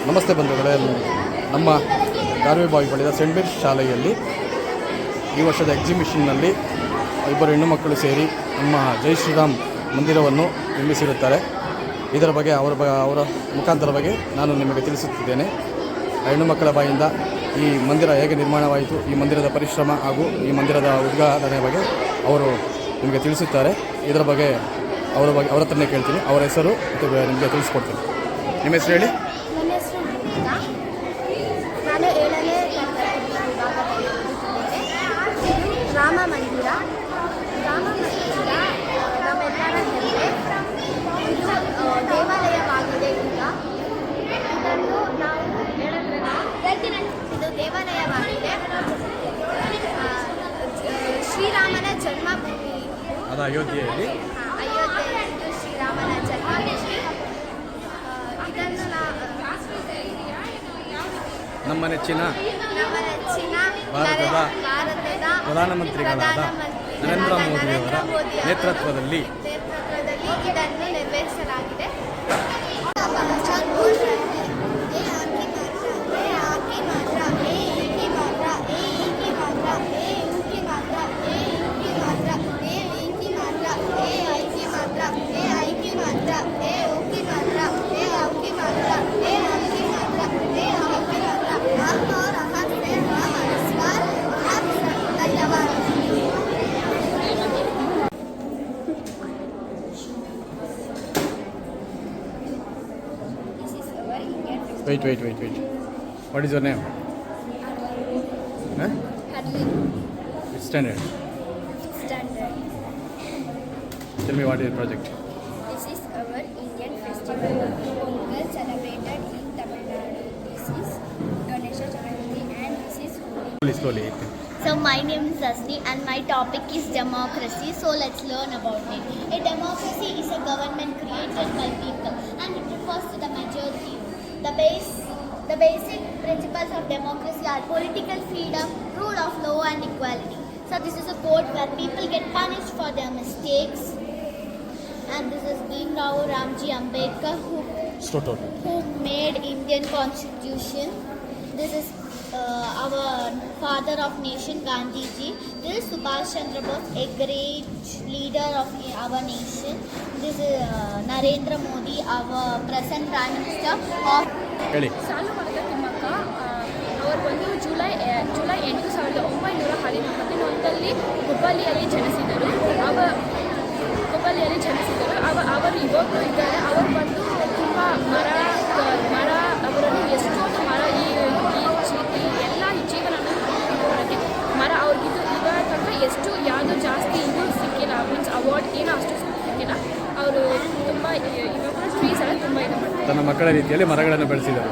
ನಮಸ್ತೆ ಬಂಧುಗಳೇ, ನಮ್ಮ ಗಾರ್ವಿಬಾವಿ ಬಳಿಯ ಸೆಂಟ್ ಮೇರಿಸ್ ಶಾಲೆಯಲ್ಲಿ ಈ ವರ್ಷದ ಎಕ್ಸಿಬಿಷನ್ನಲ್ಲಿ ಇಬ್ಬರು ಹೆಣ್ಣು ಮಕ್ಕಳು ಸೇರಿ ನಮ್ಮ ಜೈ ಶ್ರೀರಾಮ್ ಮಂದಿರವನ್ನು ನಿರ್ಮಿಸಿರುತ್ತಾರೆ. ಇದರ ಬಗ್ಗೆ ಅವರ ಮುಖಾಂತರ ಬಗ್ಗೆ ನಾನು ನಿಮಗೆ ತಿಳಿಸುತ್ತಿದ್ದೇನೆ. ಹೆಣ್ಣು ಮಕ್ಕಳ ಬಾಯಿಂದ ಈ ಮಂದಿರ ಹೇಗೆ ನಿರ್ಮಾಣವಾಯಿತು, ಈ ಮಂದಿರದ ಪರಿಶ್ರಮ ಹಾಗೂ ಈ ಮಂದಿರದ ಉದ್ಘಾಟನೆ ಬಗ್ಗೆ ಅವರು ನಿಮಗೆ ತಿಳಿಸುತ್ತಾರೆ. ಇದರ ಬಗ್ಗೆ ಅವರ ಹತ್ರನೇ ಕೇಳ್ತೀನಿ. ಅವರ ಹೆಸರು ನಿಮಗೆ ತಿಳಿಸ್ಕೊಡ್ತೀನಿ. ನಿಮ್ಮ ಹೆಸರು ಹೇಳಿ. ನನ್ನ ಹೆಸರು ಗೀತಾ. ನಾನು 7ನೇ ತರಗತಿ ವಿಭಾಗದಲ್ಲಿ ಓದುತ್ತಿದ್ದೇನೆ. ಇದು ರಾಮ ಮಂದಿರ. ನಮ್ಮೆಲ್ಲರ ಹೆಮ್ಮೆ. ಇದು ದೇವಾಲಯವಾಗಿದೆ. ಇದನ್ನು ನಾವು ಇದು ದೇವಾಲಯವಾಗಿದೆ. ಶ್ರೀರಾಮನ ಜನ್ಮಭೂಮಿ. ಅದು ಅಯೋಧ್ಯೆಯಲ್ಲಿ ಅಯೋಧ್ಯೆಯಲ್ಲಿದ್ದು ಶ್ರೀರಾಮನ ಜನ್ಮಭೂಮಿ. ಇದನ್ನು ನಮ್ಮ ನೆಚ್ಚಿನ ಭಾರತದ ಪ್ರಧಾನಮಂತ್ರಿಗಳಾದ ನರೇಂದ್ರ ಮೋದಿಯವರ ನೇತೃತ್ವದಲ್ಲಿ ಇದನ್ನು ನಿರ್ವಹಿಸಲಾಗಿದೆ. Wait. What is your name? Which standard? Tell me what is your project? This is our Indian festival, Pongal, celebrated in Tamil Nadu. This is Ganesha Chaturthi and this is Slowly. So my name is Asni and my topic is democracy. So let's learn about it. A democracy is a government created by people and it refers to the majority. The basic principles of democracy are political freedom, rule of law and equality. So this is a code where people get punished for their mistakes. And this is Bhimrao Ramji Ambedkar who made Indian constitution. This is our father of nation Gandhiji. This is Subhash Chandra Bose, a great leader of our nation. This is Narendra Modi, our present prime minister of ಸಾಲು ಮರದ ತಿಮ್ಮಕ್ಕ ಅವರು ಬಂದು July 8, 1911ರಲ್ಲಿ ಹುಬ್ಬಳ್ಳಿಯಲ್ಲಿ ಜನಿಸಿದರು. ಅವರು ಇವಾಗಲೂ ಇದ್ದಾರೆ. ಅವರು ಬಂದು ತುಂಬ ಮರ ಅವರನ್ನು ಎಷ್ಟೊಂದು ಮರ ಈ ಎಲ್ಲ ಜೀವನವನ್ನು ಮಾಡೋಕ್ಕೆ ಮರ ಅವ್ರಿಗಿದ್ದು ಇವಾಗ ತನಕ ಎಷ್ಟು ಯಾವುದೋ ಜಾಸ್ತಿ ಇನ್ನೂ ಸಿಕ್ಕಿಲ್ಲ. ಮೀನ್ಸ್ ಅವಾರ್ಡ್ ಏನೋ ಅಷ್ಟು ಸಿಕ್ಕಿಲ್ಲ. ಅವರು ತುಂಬ ಇವಾಗ ಟ್ರೀಸ್ ಎಲ್ಲ ತುಂಬ ಇದು ಮಾಡ್ತಾರೆ. ತನ್ನ ಮಕ್ಕಳ ರೀತಿಯಲ್ಲಿ ಮರಗಳನ್ನು ಬೆಳೆಸಿದರು.